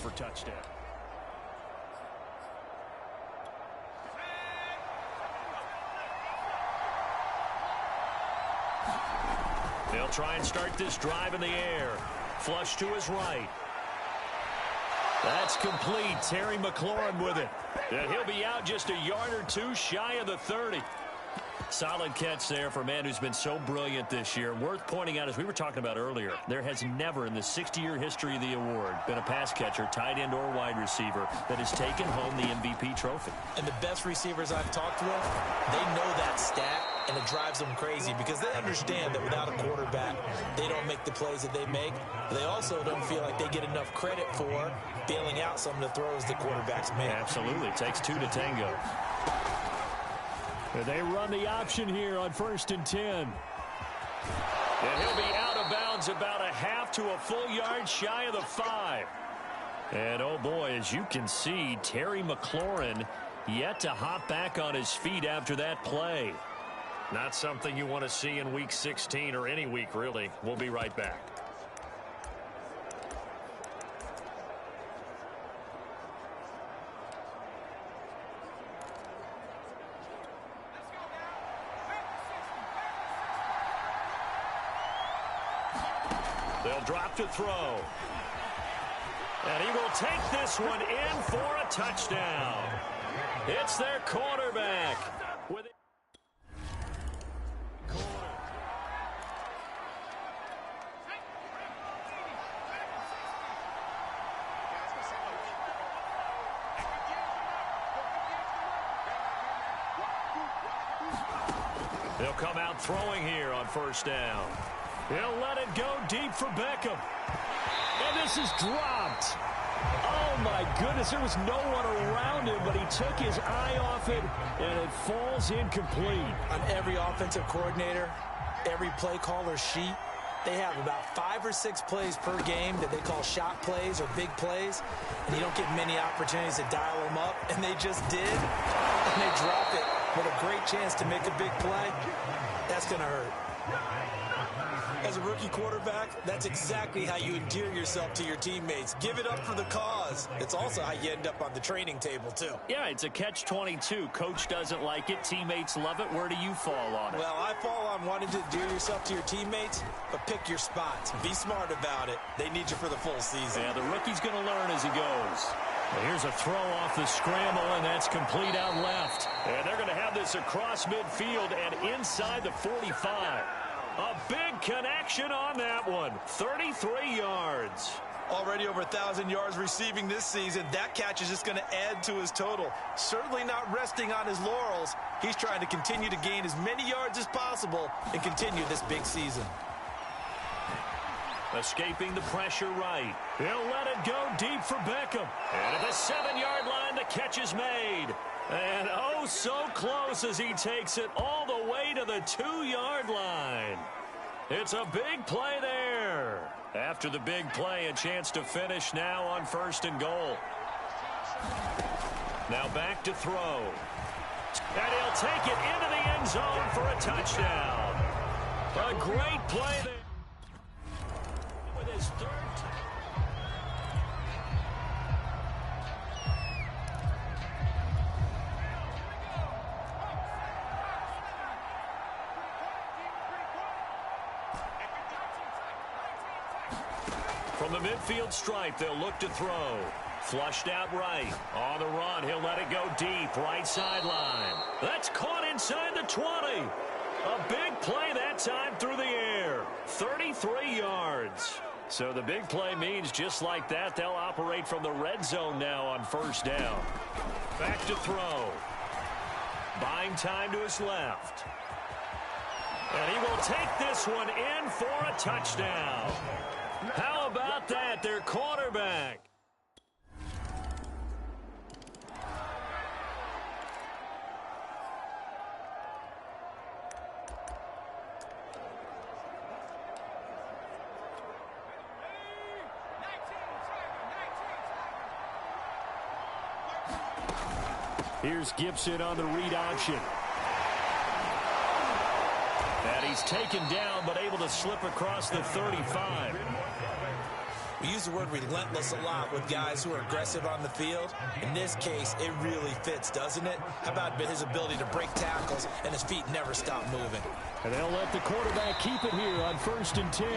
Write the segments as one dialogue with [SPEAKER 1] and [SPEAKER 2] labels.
[SPEAKER 1] for touchdown. They'll try and start this drive in the air. Flush to his right. That's complete. Terry McLaurin with it. And he'll be out just a yard or two shy of the 30. Solid catch there for a man who's been so brilliant this year. Worth pointing out, as we were talking about earlier, there has never in the 60-year history of the award been a pass catcher, tight end or wide receiver that has taken home the MVP trophy.
[SPEAKER 2] And the best receivers I've talked with, they know that stat, and it drives them crazy because they understand that without a quarterback, they don't make the plays that they make. They also don't feel like they get enough credit for bailing out some of the throws the quarterbacks make.
[SPEAKER 1] Absolutely. It takes two to tango. They run the option here on 1st and 10. And he'll be out of bounds about a half to a full yard shy of the 5. And, oh, boy, as you can see, Terry McLaurin yet to hop back on his feet after that play. Not something you want to see in Week 16 or any week, really. We'll be right back. They'll drop to throw. And he will take this one in for a touchdown. It's their quarterback. With it. They'll come out throwing here on 1st down. He'll let it go deep for Beckham. And this is dropped. Oh, my goodness. There was no one around him, but he took his eye off it, and it falls incomplete.
[SPEAKER 2] On every offensive coordinator, every play caller sheet, they have about 5 or 6 plays per game that they call shot plays or big plays, and you don't get many opportunities to dial them up, and they just did, and they drop it with a great chance to make a big play. That's going to hurt. As a rookie quarterback, that's exactly how you endear yourself to your teammates. Give it up for the cause. It's also how you end up on the training table, too.
[SPEAKER 1] Yeah, it's a catch-22. Coach doesn't like it. Teammates love it. Where do you fall on it?
[SPEAKER 2] Well, I fall on wanting to endear yourself to your teammates, but pick your spots. Be smart about it. They need you for the full season.
[SPEAKER 1] Yeah, the rookie's going to learn as he goes. Well, here's a throw off the scramble, and that's complete out left. And they're going to have this across midfield and inside the 45. A big connection on that one. 33 yards.
[SPEAKER 2] Already over 1,000 yards receiving this season. That catch is just going to add to his total. Certainly not resting on his laurels. He's trying to continue to gain as many yards as possible and continue this big season.
[SPEAKER 1] Escaping the pressure right. He'll let it go deep for Beckham. And at the 7-yard line, the catch is made. And oh, so close as he takes it all the way to the 2-yard line. It's a big play there. After the big play, a chance to finish now on 1st and goal. Now back to throw. And he'll take it into the end zone for a touchdown. A great play there. With his third. From the midfield stripe, they'll look to throw. Flushed out right. On the run, he'll let it go deep. Right sideline. That's caught inside the 20. A big play that time through the air. 33 yards. So the big play means just like that, they'll operate from the red zone now on 1st down. Back to throw. Buying time to his left. And he will take this one in for a touchdown. How about that, their quarterback? Here's Gibson on the read option. And he's taken down, but able to slip across the 35.
[SPEAKER 2] We use the word relentless a lot with guys who are aggressive on the field. In this case, it really fits, doesn't it? How about his ability to break tackles and his feet never stop moving?
[SPEAKER 1] And they'll let the quarterback keep it here on 1st and 10.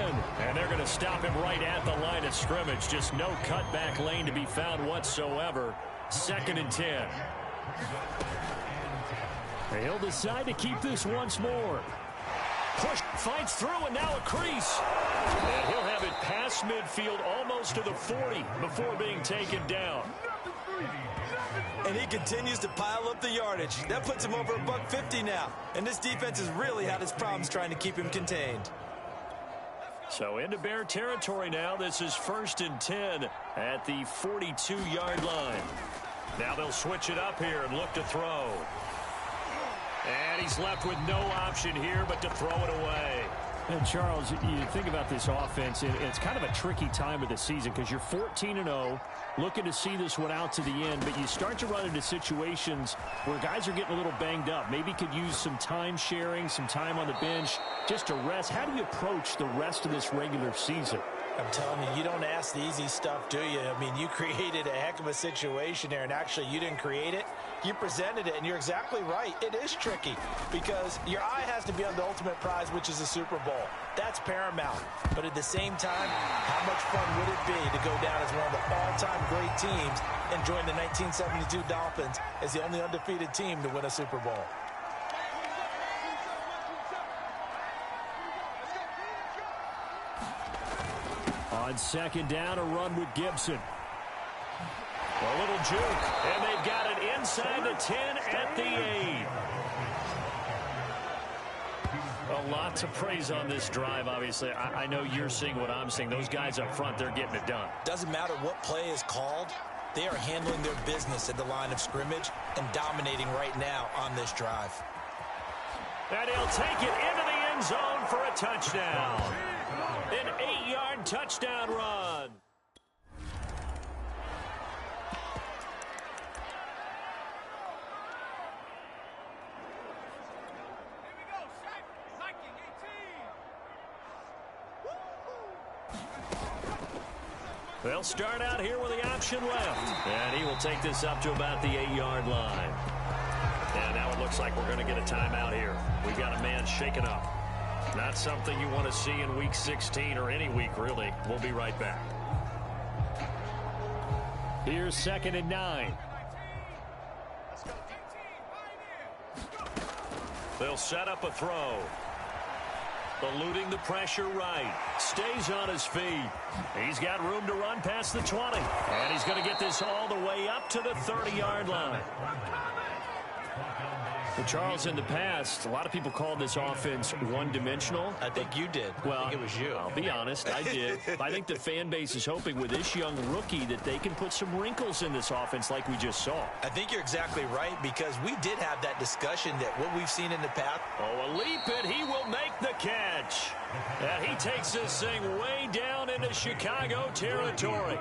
[SPEAKER 1] And they're going to stop him right at the line of scrimmage. Just no cutback lane to be found whatsoever. 2nd and 10. And he'll decide to keep this once more. Push, fights through, and now a crease. And he'll have it past midfield almost to the 40 before being taken down.
[SPEAKER 2] And he continues to pile up the yardage. That puts him over $150 now. And this defense has really had its problems trying to keep him contained.
[SPEAKER 1] So into Bear territory now. This is 1st and 10 at the 42-yard line. Now they'll switch it up here and look to throw. And he's left with no option here but to throw it away.
[SPEAKER 3] And Charles, you think about this offense, it's kind of a tricky time of the season because you're 14-0, looking to see this one out to the end, but you start to run into situations where guys are getting a little banged up. Maybe could use some time sharing, some time on the bench just to rest. How do you approach the rest of this regular season?
[SPEAKER 2] I'm telling you, you don't ask the easy stuff, do you? I mean, you created a heck of a situation there, and actually you didn't create it. You presented it, and you're exactly right. It is tricky because your eye has to be on the ultimate prize, which is the Super Bowl. That's paramount. But at the same time, how much fun would it be to go down as one of the all-time great teams and join the 1972 Dolphins as the only undefeated team to win a Super Bowl?
[SPEAKER 3] On 2nd down, a run with Gibson.
[SPEAKER 1] A little juke, and they've got it inside the 10 at the 8. A lot to praise on this drive, obviously. I know you're seeing what I'm seeing. Those guys up front, they're getting it done.
[SPEAKER 2] Doesn't matter what play is called. They are handling their business at the line of scrimmage and dominating right now on this drive.
[SPEAKER 1] And he'll take it into the end zone for a touchdown. An 8-yard touchdown run. They'll start out here with the option left. And he will take this up to about the 8-yard line. And now it looks like we're going to get a timeout here. We've got a man shaken up. Not something you want to see in Week 16 or any week, really. We'll be right back.
[SPEAKER 3] Here's 2nd and 9.
[SPEAKER 1] They'll set up a throw. Eluding the pressure right. Stays on his feet. He's got room to run past the 20. And he's going to get this all the way up to the 30-yard line.
[SPEAKER 3] Well, Charles, in the past, a lot of people called this offense one-dimensional.
[SPEAKER 2] I think you did.
[SPEAKER 3] Well,
[SPEAKER 2] I think it was you.
[SPEAKER 3] I'll be honest, I did. I think the fan base is hoping with this young rookie that they can put some wrinkles in this offense like we just saw.
[SPEAKER 2] I think you're exactly right because we did have that discussion that what we've seen in the past.
[SPEAKER 1] Oh, a leap, and he will make the catch. And he takes this thing way down into Chicago territory.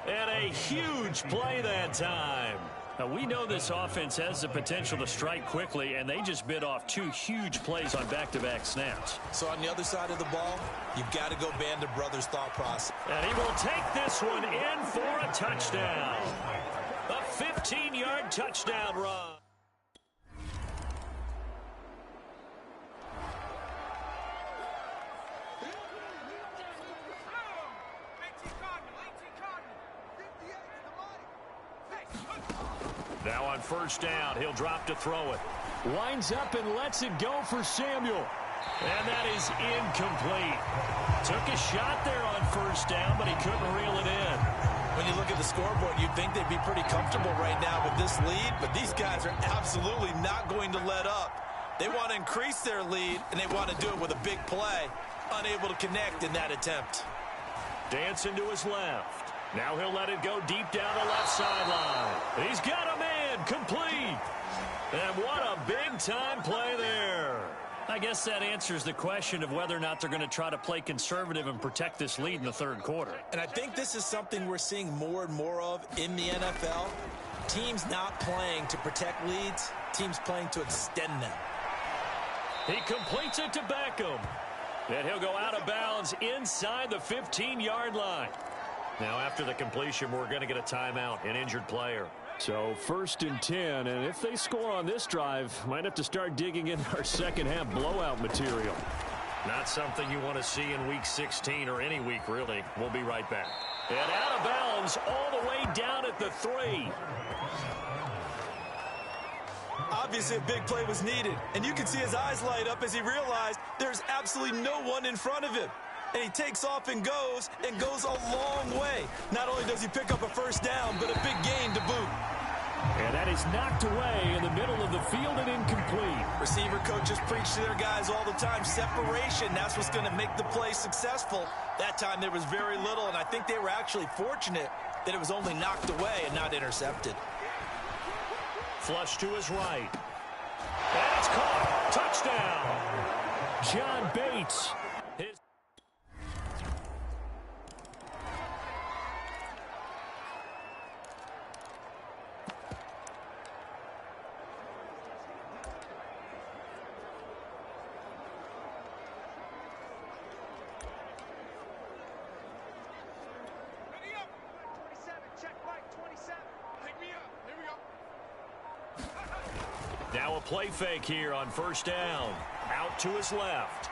[SPEAKER 1] And a huge play that time.
[SPEAKER 3] Now, we know this offense has the potential to strike quickly, and they just bit off 2 huge plays on back-to-back snaps.
[SPEAKER 2] So on the other side of the ball, you've got to go Band of Brothers thought process.
[SPEAKER 1] And he will take this one in for a touchdown. A 15-yard touchdown run. Now on 1st down, he'll drop to throw it.
[SPEAKER 3] Winds up and lets it go for Samuel.
[SPEAKER 1] And that is incomplete. Took a shot there on 1st down, but he couldn't reel it in.
[SPEAKER 2] When you look at the scoreboard, you'd think they'd be pretty comfortable right now with this lead, but these guys are absolutely not going to let up. They want to increase their lead, and they want to do it with a big play. Unable to connect in that attempt.
[SPEAKER 1] Dancing to his left. Now he'll let it go deep down the left sideline. He's got a man complete. And what a big-time play there.
[SPEAKER 3] I guess that answers the question of whether or not they're going to try to play conservative and protect this lead in the 3rd quarter.
[SPEAKER 2] And I think this is something we're seeing more and more of in the NFL. Teams not playing to protect leads, teams playing to extend them.
[SPEAKER 1] He completes it to Beckham. And he'll go out of bounds inside the 15-yard line. Now, after the completion, we're going to get a timeout, an injured player.
[SPEAKER 3] So 1st and 10, and if they score on this drive, might have to start digging in our second-half blowout material.
[SPEAKER 1] Not something you want to see in Week 16 or any week, really. We'll be right back. And out of bounds all the way down at the 3.
[SPEAKER 2] Obviously, a big play was needed, and you can see his eyes light up as he realized there's absolutely no one in front of him. And he takes off and goes a long way. Not only does he pick up a first down, but a big gain to boot.
[SPEAKER 3] And that is knocked away in the middle of the field and incomplete.
[SPEAKER 2] Receiver coaches preach to their guys all the time. Separation, that's what's going to make the play successful. That time there was very little, and I think they were actually fortunate that it was only knocked away and not intercepted.
[SPEAKER 1] Flush to his right. And it's caught. Touchdown.
[SPEAKER 3] John Bates.
[SPEAKER 1] Now a play fake here on first down. Out to his left.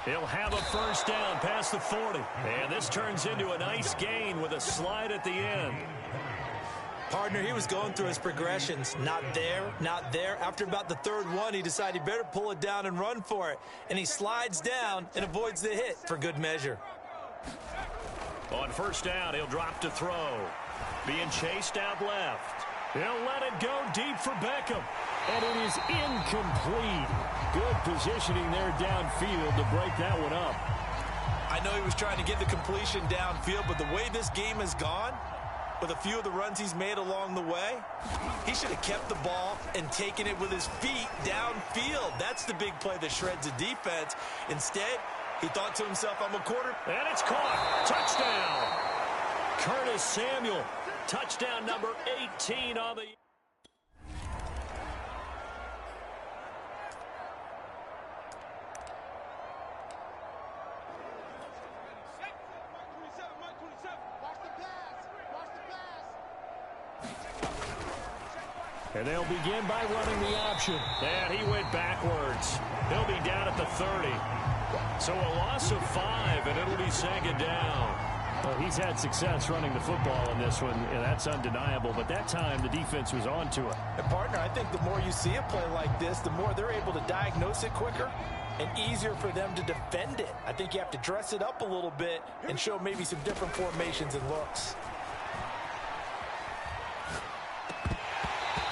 [SPEAKER 1] He'll have a first down past the 40. And this turns into a nice gain with a slide at the end.
[SPEAKER 2] Partner, he was going through his progressions. Not there, not there. After about the third one, he decided he better pull it down and run for it. And he slides down and avoids the hit for good measure.
[SPEAKER 1] On first down, he'll drop to throw. Being chased out left. He'll let it go deep for Beckham.
[SPEAKER 3] And it is incomplete. Good positioning there downfield to break that one up.
[SPEAKER 2] I know he was trying to get the completion downfield, but the way this game has gone, with a few of the runs he's made along the way, he should have kept the ball and taken it with his feet downfield. That's the big play that shreds the defense. Instead, he thought to himself, I'm a quarter.
[SPEAKER 1] And it's caught. Touchdown. Curtis Samuel. Touchdown number 18 on the...
[SPEAKER 3] And they'll begin by running the option.
[SPEAKER 1] And he went backwards. He'll be down at the 30. So a loss of 5, and it'll be second down.
[SPEAKER 3] Well, he's had success running the football in this one, and that's undeniable. But that time, the defense was on to it.
[SPEAKER 2] And partner, I think the more you see a play like this, the more they're able to diagnose it quicker and easier for them to defend it. I think you have to dress it up a little bit and show maybe some different formations and looks.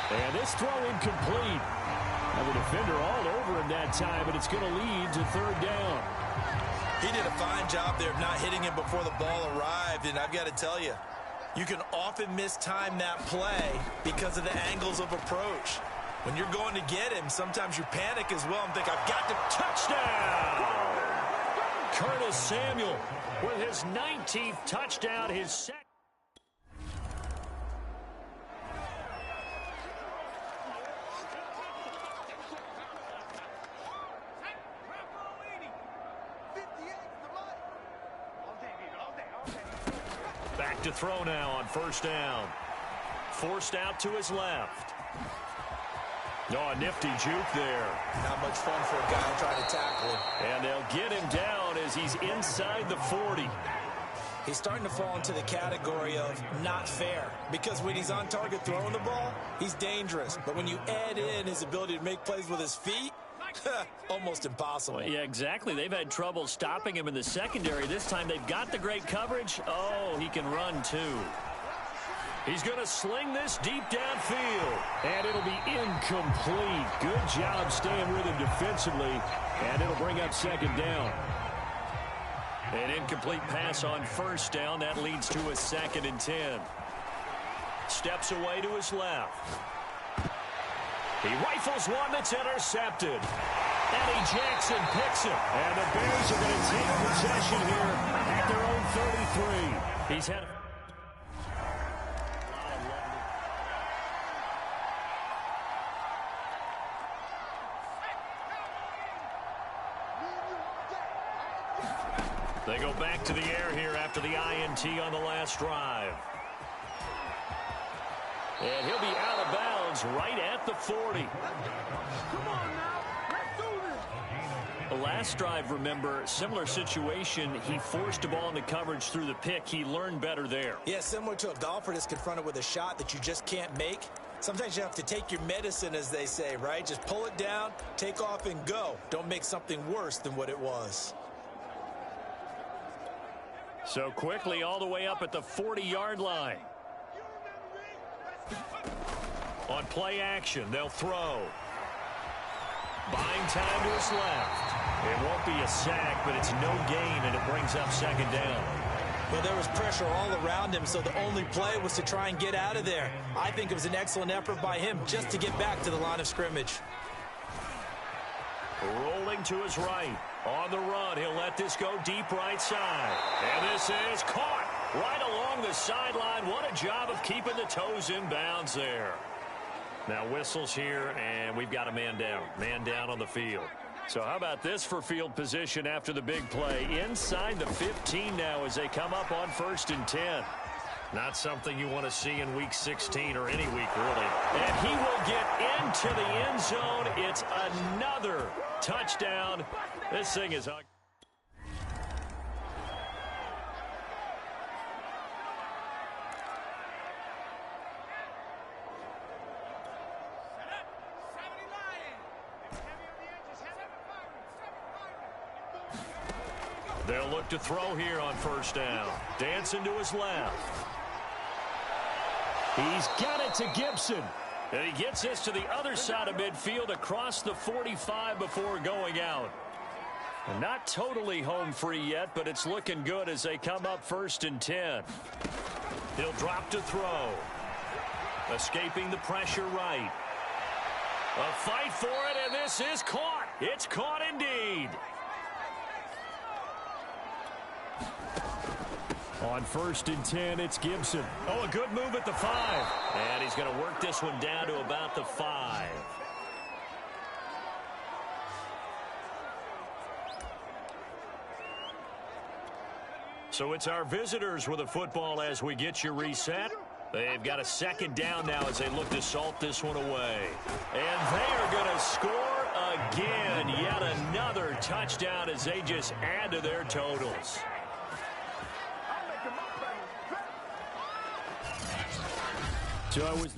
[SPEAKER 3] And this throw incomplete. Now the defender all over him that time, but it's going to lead to third down.
[SPEAKER 2] He did a fine job there of not hitting him before the ball arrived, and I've got to tell you, you can often mistime that play because of the angles of approach. When you're going to get him, sometimes you panic as well and think, I've got to...
[SPEAKER 1] Touchdown! Curtis Samuel with his 19th touchdown, his second. Back to throw now on first down. Forced out to his left. Oh, a nifty juke there.
[SPEAKER 2] Not much fun for a guy trying to tackle him.
[SPEAKER 1] And they'll get him down as he's inside the 40.
[SPEAKER 2] He's starting to fall into the category of not fair, because when he's on target throwing the ball, he's dangerous. But when you add in his ability to make plays with his feet, almost impossible.
[SPEAKER 1] Well, yeah, exactly. They've had trouble stopping him in the secondary. This time they've got the great coverage. Oh, he can run too. He's going to sling this deep downfield.
[SPEAKER 3] And it'll be incomplete. Good job staying with him defensively. And it'll bring up second down.
[SPEAKER 1] An incomplete pass on first down. That leads to a 2nd and 10. Steps away to his left. He rifles one that's intercepted. Eddie Jackson picks it.
[SPEAKER 3] And the Bears are going to take possession here at their own 33.
[SPEAKER 1] He's had... They go back to the air here after the INT on the last drive. And he'll be out of bounds right at the 40.
[SPEAKER 4] Come on now. Let's do this.
[SPEAKER 3] The last drive, remember, similar situation. He forced a ball into coverage through the pick. He learned better there.
[SPEAKER 2] Yeah, similar to a golfer that's confronted with a shot that you just can't make. Sometimes you have to take your medicine, as they say, right? Just pull it down, take off, and go. Don't make something worse than what it was.
[SPEAKER 3] So quickly all the way up at the 40-yard line. On play action, they'll throw. Buying time to his left. It won't be a sack, but it's no gain, and it brings up second down.
[SPEAKER 2] Well, there was pressure all around him, so the only play was to try and get out of there. I think it was an excellent effort by him just to get back to the line of scrimmage.
[SPEAKER 1] Rolling to his right. On the run, he'll let this go deep right side. And this is caught right along the sideline. What a job of keeping the toes in bounds there. Now whistles here, and we've got a man down. Man down on the field. So how about this for field position after the big play? Inside the 15 now as they come up on 1st and 10. Not something you want to see in Week 16 or any week, really. And he will get into the end zone. It's another touchdown. This thing is ugly. They'll look to throw here on 1st down. Dancing to his left.
[SPEAKER 3] He's got it to Gibson. And he gets this to the other side of midfield across the 45 before going out. And not totally home free yet, but it's looking good as they come up 1st and 10.
[SPEAKER 1] He'll drop to throw. Escaping the pressure right. A fight for it, and this is caught. It's caught indeed.
[SPEAKER 3] On 1st and 10, it's Gibson.
[SPEAKER 1] Oh, a good move at the 5. And he's going to work this one down to about the 5. So it's our visitors with the football as we get you reset. They've got a 2nd down now as they look to salt this one away. And they are going to score again. Yet another touchdown as they just add to their totals.
[SPEAKER 3] So I was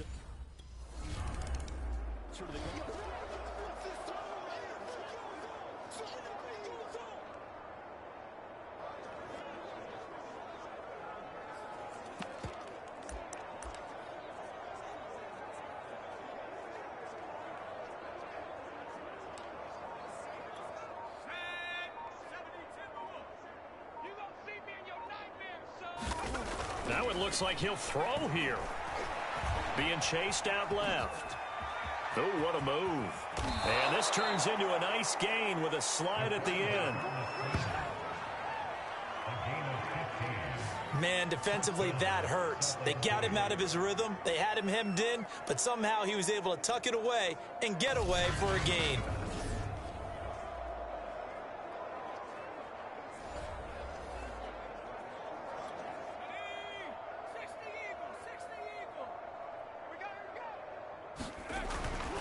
[SPEAKER 1] Now it looks like he'll throw here. Being chased out left. Oh, what a move. And this turns into a nice gain with a slide at the end.
[SPEAKER 2] Man, defensively, that hurts. They got him out of his rhythm. They had him hemmed in, but somehow he was able to tuck it away and get away for a gain.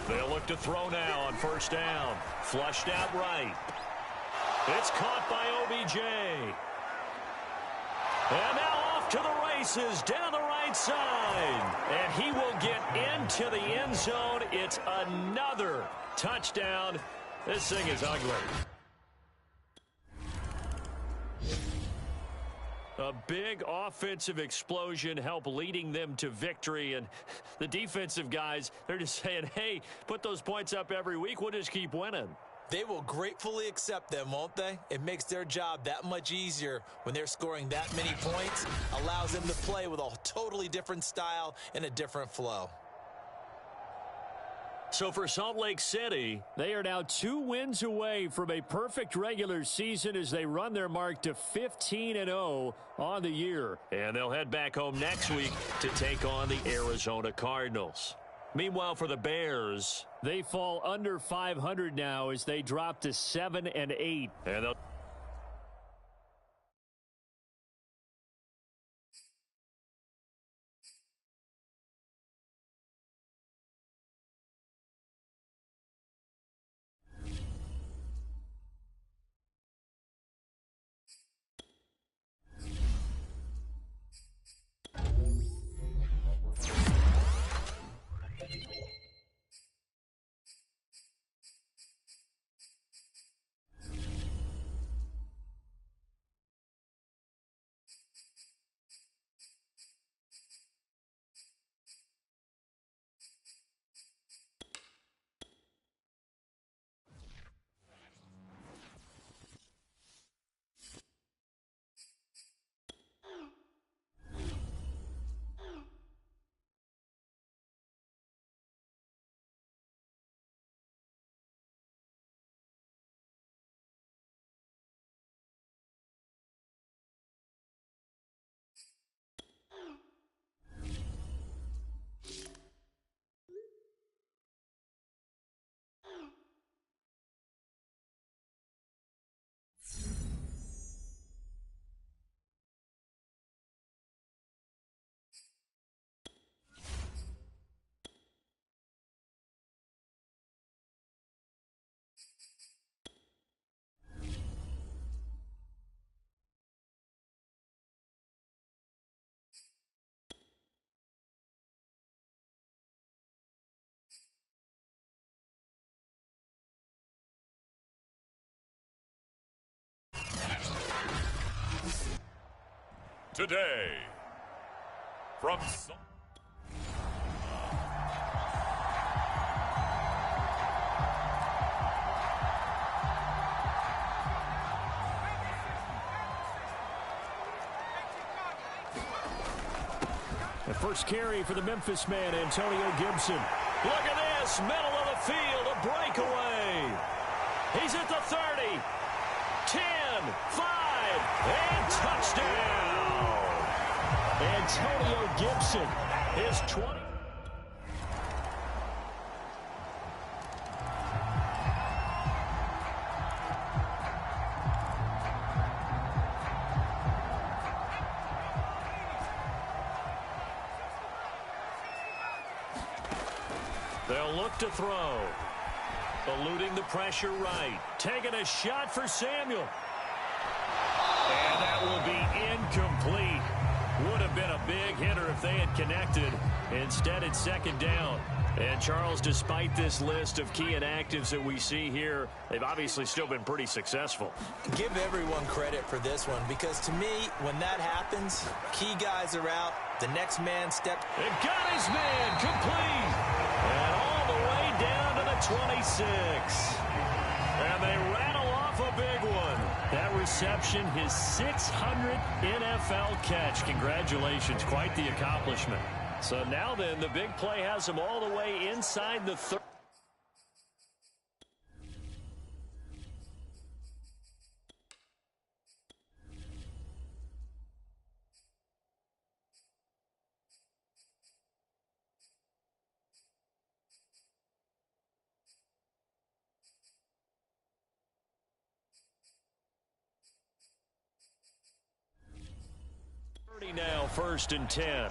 [SPEAKER 1] They'll look to throw now on 1st down. Flushed out right. It's caught by OBJ. And now off to the races down the right side. And he will get into the end zone. It's another touchdown. This thing is ugly. A big offensive explosion helped leading them to victory. And the defensive guys, they're just saying, hey, put those points up every week. We'll just keep winning.
[SPEAKER 2] They will gratefully accept them, won't they? It makes their job that much easier when they're scoring that many points. Allows them to play with a totally different style and a different flow.
[SPEAKER 1] So for Salt Lake City,
[SPEAKER 3] they are now 2 wins away from a perfect regular season as they run their mark to 15-0 on the year.
[SPEAKER 1] And they'll head back home next week to take on the Arizona Cardinals. Meanwhile, for the Bears,
[SPEAKER 3] they fall under 500 now as they drop to 7-8.
[SPEAKER 1] And they'll
[SPEAKER 5] today, from
[SPEAKER 3] the first carry for the Memphis man, Antonio Gibson.
[SPEAKER 1] Look at this, middle of the field, a breakaway. He's at the 30, 10, 5, and touchdown.
[SPEAKER 3] Antonio Gibson,
[SPEAKER 1] his 20. They'll look to throw. Eluding the pressure right. Taking a shot for Samuel. And that will be incomplete. Would have been a big hitter if they had connected. Instead, it's second down. And, Charles, despite this list of key inactives that we see here, they've obviously still been pretty successful.
[SPEAKER 2] Give everyone credit for this one, because to me, when that happens, key guys are out, the next man steps.
[SPEAKER 1] It got his man complete. And all the way down to the 26. And they rattle off a big one. That reception, his 600th NFL catch. Congratulations, quite the accomplishment. So now then, the big play has him all the way inside the 30. Now, 1st and 10.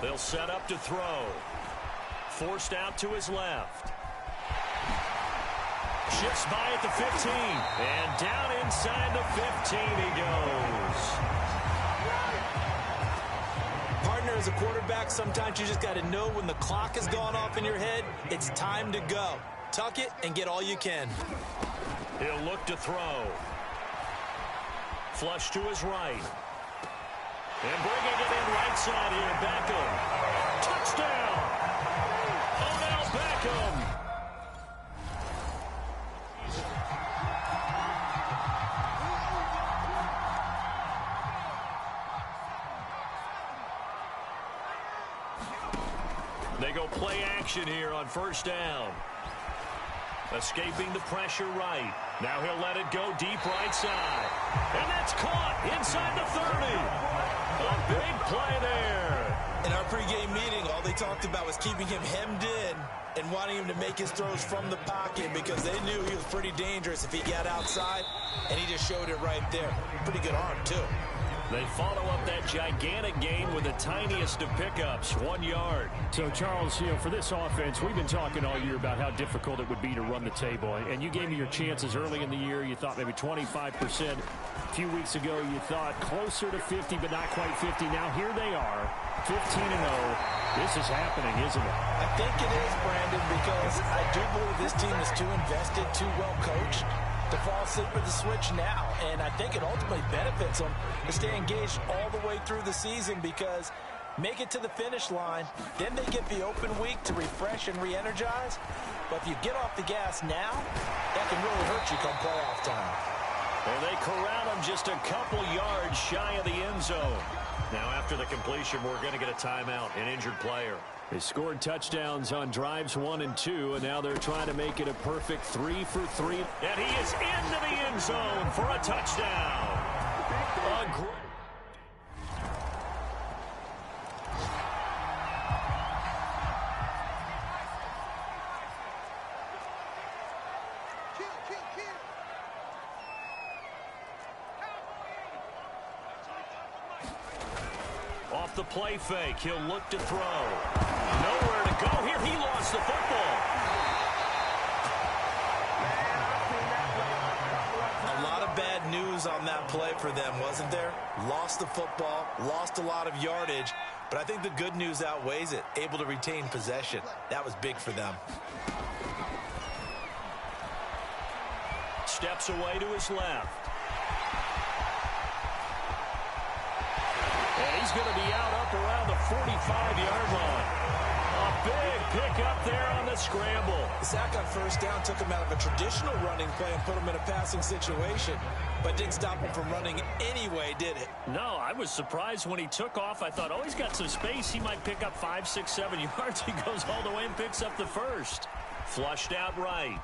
[SPEAKER 1] They'll set up to throw. Forced out to his left. Shifts by at the 15. And down inside the 15 he goes.
[SPEAKER 2] Partner, as a quarterback, sometimes you just got to know when the clock has gone off in your head, it's time to go. Tuck it and get all you can.
[SPEAKER 1] He'll look to throw. Flush to his right. And bringing it in right side here, Beckham. Touchdown! Odell Beckham. They go play action here on 1st down. Escaping the pressure right. Now he'll let it go deep right side. And that's caught inside the 30. A big play there.
[SPEAKER 2] In our pregame meeting, all they talked about was keeping him hemmed in and wanting him to make his throws from the pocket because they knew he was pretty dangerous if he got outside, and he just showed it right there. Pretty good arm, too.
[SPEAKER 1] They follow up that gigantic gain with the tiniest of pickups, 1 yard.
[SPEAKER 3] So, Charles, you know, for this offense, we've been talking all year about how difficult it would be to run the table. And you gave me your chances early in the year. You thought maybe 25%. A few weeks ago, you thought closer to 50, but not quite 50. Now, here they are, 15-0. This is happening, isn't it?
[SPEAKER 2] I think it is, Brandon, because I do believe this team is too invested, too well coached to fall asleep with the switch now. And I think it ultimately benefits them to stay engaged all the way through the season because make it to the finish line, then they get the open week to refresh and re-energize. But if you get off the gas now, that can really hurt you come playoff time.
[SPEAKER 1] And they corral him just a couple yards shy of the end zone. Now after the completion, we're going to get a timeout, an injured player.
[SPEAKER 3] They scored touchdowns on drives 1 and 2, and now they're trying to make it a perfect 3 for 3.
[SPEAKER 1] And he is into the end zone for a touchdown. Off the play fake, he'll look to throw. Nowhere to go here. He lost the football.
[SPEAKER 2] A lot of bad news on that play for them, wasn't there? Lost the football, lost a lot of yardage, but I think the good news outweighs it. Able to retain possession. That was big for them.
[SPEAKER 1] Steps away to his left. he's going to be out up around the 45-yard line. A big pickup there on the scramble.
[SPEAKER 2] The sack on first down took him out of a traditional running play and put him in a passing situation, but didn't stop him from running anyway, did it?
[SPEAKER 1] No, I was surprised when he took off. I thought, oh, he's got some space. He might pick up 5, 6, 7 yards. He goes all the way and picks up the first. Flushed out right.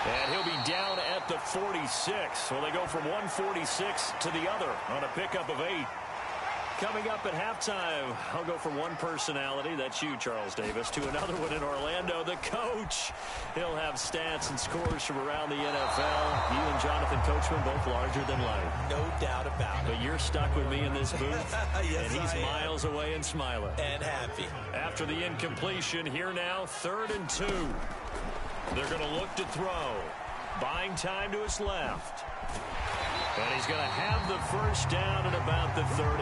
[SPEAKER 1] And he'll be down at the 46. So they go from 146 to the other on a pickup of 8. Coming up at halftime, I'll go from one personality, that's you, Charles Davis, to another one in Orlando, the coach. He'll have stats and scores from around the NFL. You and Jonathan Coachman, both larger than life.
[SPEAKER 2] No doubt about it.
[SPEAKER 1] But you're stuck with me in this booth,
[SPEAKER 2] yes,
[SPEAKER 1] and he's miles away and smiling.
[SPEAKER 2] And happy.
[SPEAKER 1] After the incompletion, here now, 3rd and 2. They're going to look to throw. Buying time to his left. And he's going to have the first down at about the 38.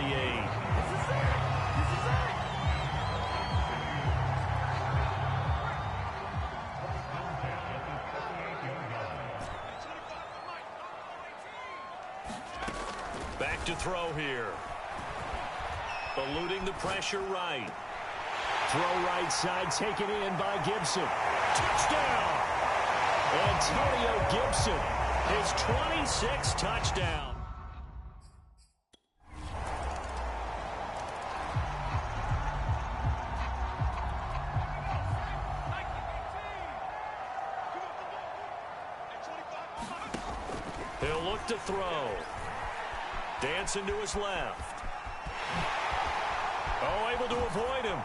[SPEAKER 1] Back to throw here. Eluding the pressure right.
[SPEAKER 3] Throw right side taken in by Gibson. Touchdown! Antonio Gibson.
[SPEAKER 1] His 26th touchdown. He'll look to throw. Dancing to his left. Oh, able to avoid him.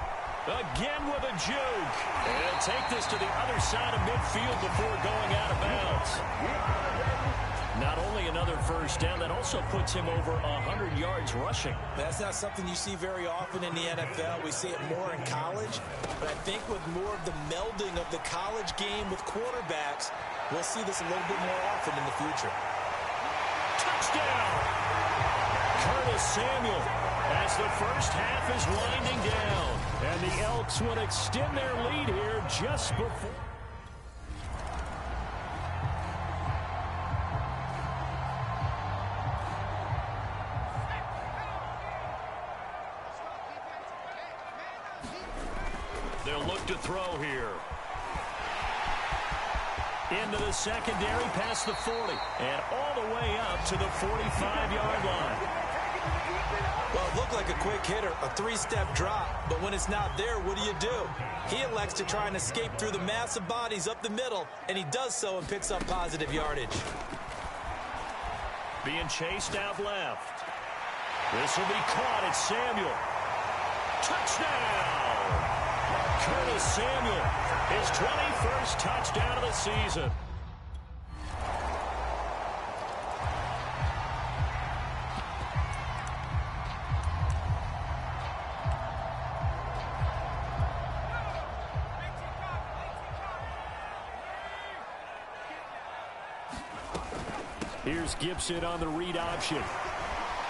[SPEAKER 1] Again with a juke. And he'll take this to the other side of midfield before going out of bounds. Not only another first down, that also puts him over 100 yards rushing.
[SPEAKER 2] That's not something you see very often in the NFL. We see it more in college. But I think with more of the melding of the college game with quarterbacks, we'll see this a little bit more often in the future.
[SPEAKER 1] Touchdown! Curtis Samuel as the first half is winding down.
[SPEAKER 3] And the Elks would extend their lead here just before.
[SPEAKER 1] They'll look to throw here. Into the secondary, past the 40, and all the way up to the 45-yard line.
[SPEAKER 2] Well, it looked like a quick hitter, a 3-step drop, but when it's not there, what do? He elects to try and escape through the mass of bodies up the middle, and he does so and picks up positive yardage.
[SPEAKER 1] Being chased out left. This will be caught. It's Samuel. Touchdown! Curtis Samuel, his 21st touchdown of the season.
[SPEAKER 3] Here's Gibson on the read option.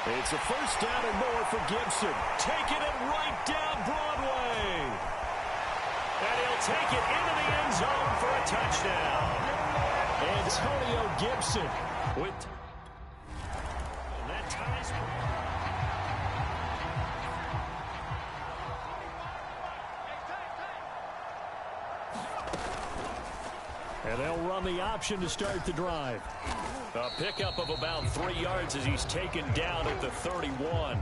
[SPEAKER 3] It's a first down and more for Gibson.
[SPEAKER 1] Taking it right down Broadway. And he'll take it into the end zone for a touchdown.
[SPEAKER 3] Antonio Gibson
[SPEAKER 1] with that ties.
[SPEAKER 3] And they'll run the option to start the drive.
[SPEAKER 1] A pickup of about 3 yards as he's taken down at the 31.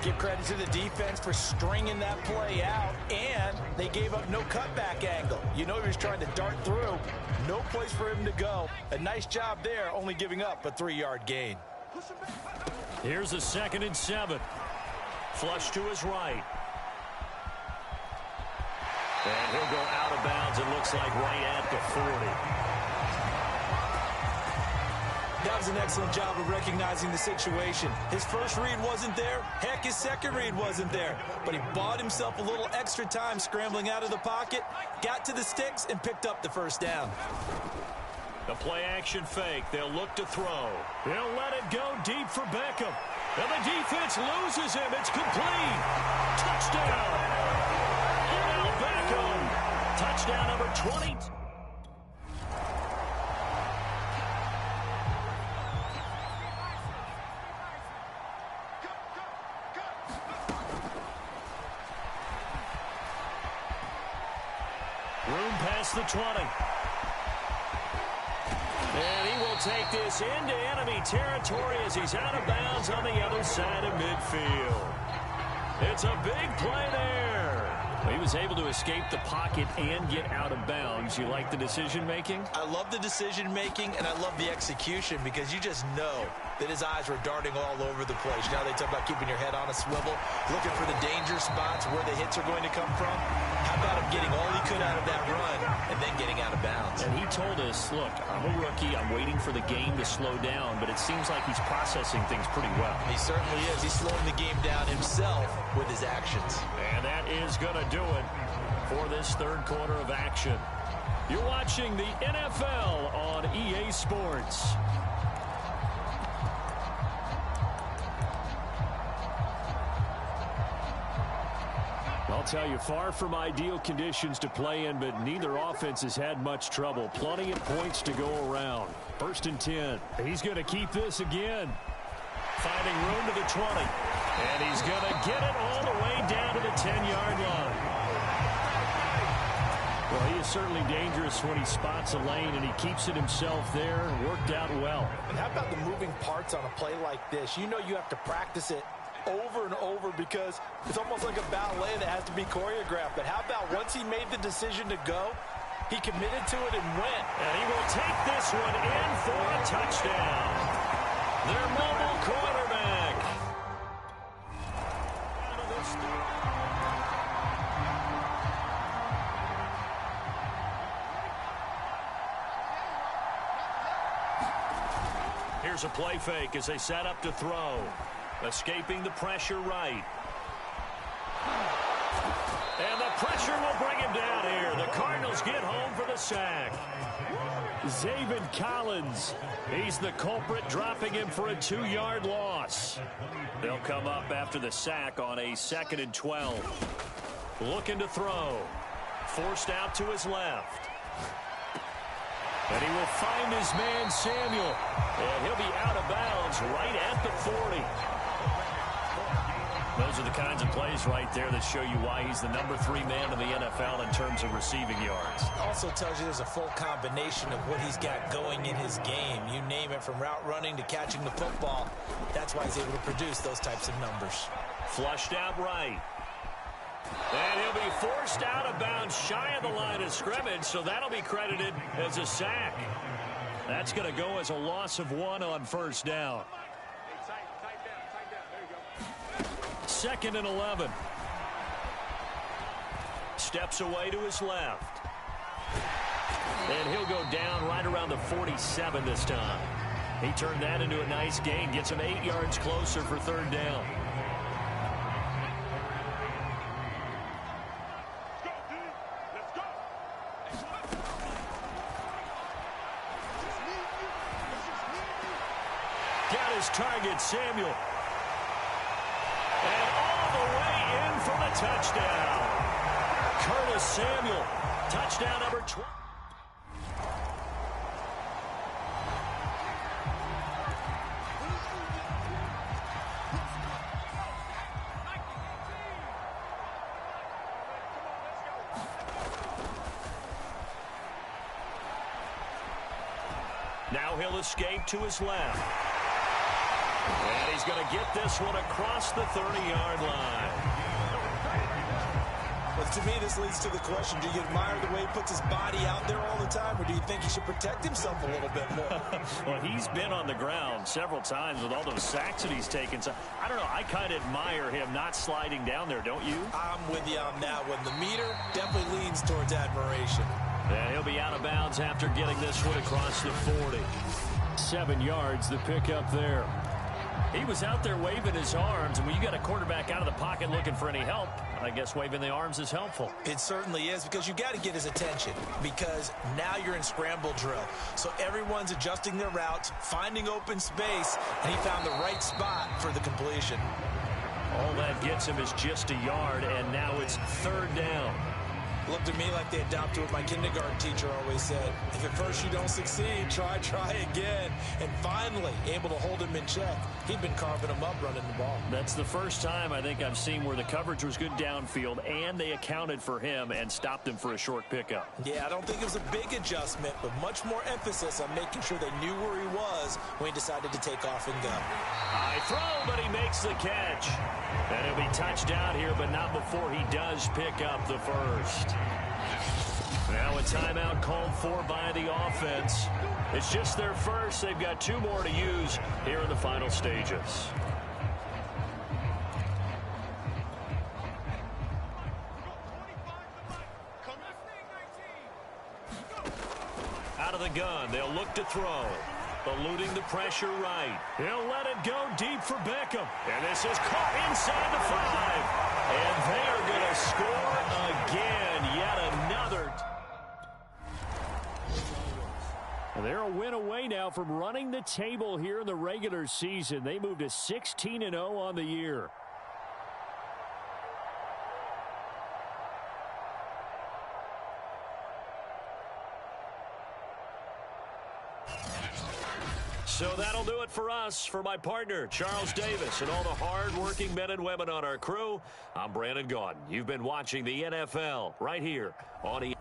[SPEAKER 2] Give credit to the defense for stringing that play out, and they gave up no cutback angle. You know he was trying to dart through. No place for him to go. A nice job there, only giving up a 3-yard gain.
[SPEAKER 1] Here's a 2nd and 7. Flush to his right. And he'll go out of bounds, it looks like, right at the 40.
[SPEAKER 2] That was an excellent job of recognizing the situation. His first read wasn't there. Heck, his second read wasn't there. But he bought himself a little extra time scrambling out of the pocket, got to the sticks, and picked up the first down.
[SPEAKER 1] The play-action fake. They'll look to throw. He'll let it go deep for Beckham. And the defense loses him. It's complete. Touchdown. Odell Beckham. Touchdown number 20. across the 20. And he will take this into enemy territory as he's out of bounds on the other side of midfield. It's a big play there. He was able to escape the pocket and get out of bounds. You like the decision-making?
[SPEAKER 2] I love the decision-making, and I love the execution because you just know that his eyes were darting all over the place. Now they talk about keeping your head on a swivel, looking for the danger spots where the hits are going to come from. How about him getting all he could out of that run and then getting out of bounds?
[SPEAKER 3] And he told us, look, I'm a rookie. I'm waiting for the game to slow down, but it seems like he's processing things pretty well.
[SPEAKER 2] He certainly is. He's slowing the game down himself with his actions.
[SPEAKER 1] And that is going to do it for this third quarter of action. You're watching the NFL on EA Sports.
[SPEAKER 3] I'll tell you, far from ideal conditions to play in, but neither offense has had much trouble. Plenty of points to go around. 1st and 10. He's going to keep this again.
[SPEAKER 1] Finding room to the 20. And he's going to get it all the way down to the 10-yard line.
[SPEAKER 3] Well, he is certainly dangerous when he spots a lane, and he keeps it himself there. Worked out well.
[SPEAKER 2] And how about the moving parts on a play like this? You know you have to practice it over and over because it's almost like a ballet that has to be choreographed. But how about once he made the decision to go, he committed to it and went.
[SPEAKER 1] And he will take this one in for a touchdown. Their mobile quarterback. Here's a play fake as they set up to throw. Escaping the pressure right. And the pressure will bring him down here. The Cardinals get home for the sack.
[SPEAKER 3] Zaven Collins.
[SPEAKER 1] He's the culprit, dropping him for a 2-yard loss. They'll come up after the sack on a 2nd and 12. Looking to throw. Forced out to his left. And he will find his man Samuel. And he'll be out of bounds right at the 40. Those are the kinds of plays right there that show you why he's the number 3 man in the NFL in terms of receiving yards.
[SPEAKER 2] Also tells you there's a full combination of what he's got going in his game. You name it, from route running to catching the football. That's why he's able to produce those types of numbers.
[SPEAKER 1] Flushed out right. And he'll be forced out of bounds shy of the line of scrimmage, so that'll be credited as a sack. That's going to go as a loss of 1 on 1st down. 2nd and 11. Steps away to his left. And he'll go down right around the 47 this time. He turned that into a nice gain. Gets him 8 yards closer for 3rd down. Got his target, Samuel. And all the way in for the touchdown. Curtis Samuel, touchdown number 12. Now he'll escape to his left. And he's going to get this one across the 30-yard line.
[SPEAKER 2] But to me, this leads to the question, do you admire the way he puts his body out there all the time, or do you think he should protect himself a little bit more?
[SPEAKER 1] Well, he's been on the ground several times with all those sacks that he's taken. So, I don't know, I kind of admire him not sliding down there, don't you?
[SPEAKER 2] I'm with you on that one. The meter definitely leans towards admiration.
[SPEAKER 1] And he'll be out of bounds after getting this one across the 40.
[SPEAKER 3] 7 yards, the pickup there.
[SPEAKER 1] He was out there waving his arms, and when you got a quarterback out of the pocket looking for any help, I guess waving the arms is helpful.
[SPEAKER 2] It certainly is, because you got to get his attention, because now you're in scramble drill. So everyone's adjusting their routes, finding open space, and he found the right spot for the completion.
[SPEAKER 1] All that gets him is just a yard, and now it's 3rd down.
[SPEAKER 2] Looked at me like they adopted what my kindergarten teacher always said. If at first you don't succeed, try again. And finally, able to hold him in check. He'd been carving him up running the ball.
[SPEAKER 3] That's the first time I think I've seen where the coverage was good downfield and they accounted for him and stopped him for a short pickup.
[SPEAKER 2] Yeah, I don't think it was a big adjustment, but much more emphasis on making sure they knew where he was when he decided to take off and go.
[SPEAKER 1] High throw, but he makes the catch. And he'll be touchdown here, but not before he does pick up the first. Now a timeout called for by the offense. It's just their first. They've got 2 more to use here in the final stages. Out of the gun, they'll look to throw. Eluding the pressure right. He'll let it go deep for Beckham. And this is caught inside the 5. And they are going to score again. Yet another.
[SPEAKER 3] They're a win away now from running the table here in the regular season. They moved to 16-0 on the year.
[SPEAKER 1] So that'll do it for us. For my partner, Charles Davis, and all the hard-working men and women on our crew, I'm Brandon Gaudin. You've been watching the NFL right here on